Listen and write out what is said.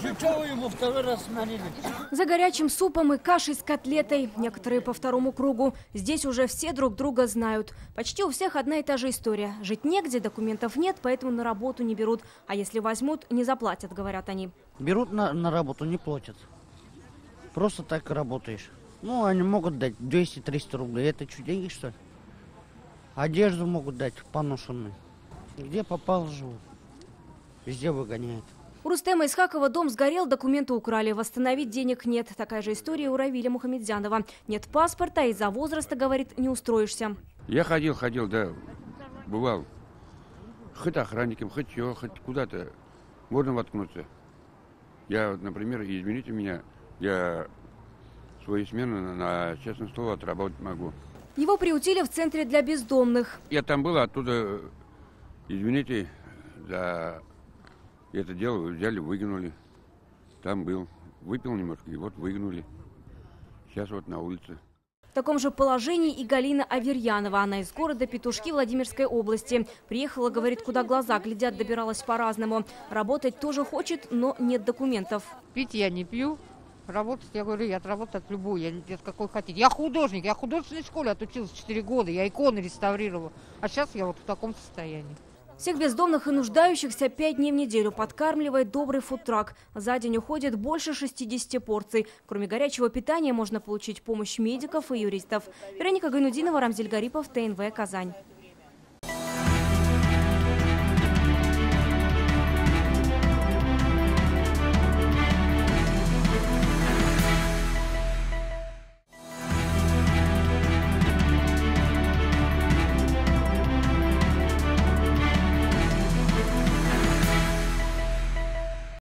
Чего ему второй раз смотрели? За горячим супом и кашей с котлетой. Некоторые по второму кругу. Здесь уже все друг друга знают. Почти у всех одна и та же история. Жить негде, документов нет, поэтому на работу не берут. А если возьмут, не заплатят, говорят они. Берут на работу, не платят. Просто так работаешь. Ну, они могут дать 200-300 рублей. Это что, деньги, что ли? Одежду могут дать поношенную. Где попал, живут. Везде выгоняют. У Рустема Исхакова дом сгорел, документы украли. Восстановить денег нет. Такая же история у Равиля Мухамедзянова. Нет паспорта, из-за возраста, говорит, не устроишься. Я ходил, да, бывал. Хоть охранником, хоть чего, хоть куда-то. Можно воткнуться. Я, например, извините меня, я свою смену на честное слово отработать могу. Его приютили в центре для бездомных. Я там был, оттуда, извините, за это дело взяли, выгнали. Там был, выпил немножко, и вот выгнали. Сейчас вот на улице. В таком же положении и Галина Аверьянова. Она из города Петушки Владимирской области. Приехала, говорит, куда глаза глядят, добиралась по-разному. Работать тоже хочет, но нет документов. Пить я не пью. Работать, я говорю, я отработать любую, я какой хотите. Я художник, я в художественной школе отучилась 4 года, я иконы реставрировала. А сейчас я вот в таком состоянии. Всех бездомных и нуждающихся 5 дней в неделю подкармливает добрый фудтрак. За день уходит больше 60 порций. Кроме горячего питания можно получить помощь медиков и юристов. Вероника Гайнудинова, Рамзиль Гарипов, ТНВ, Казань.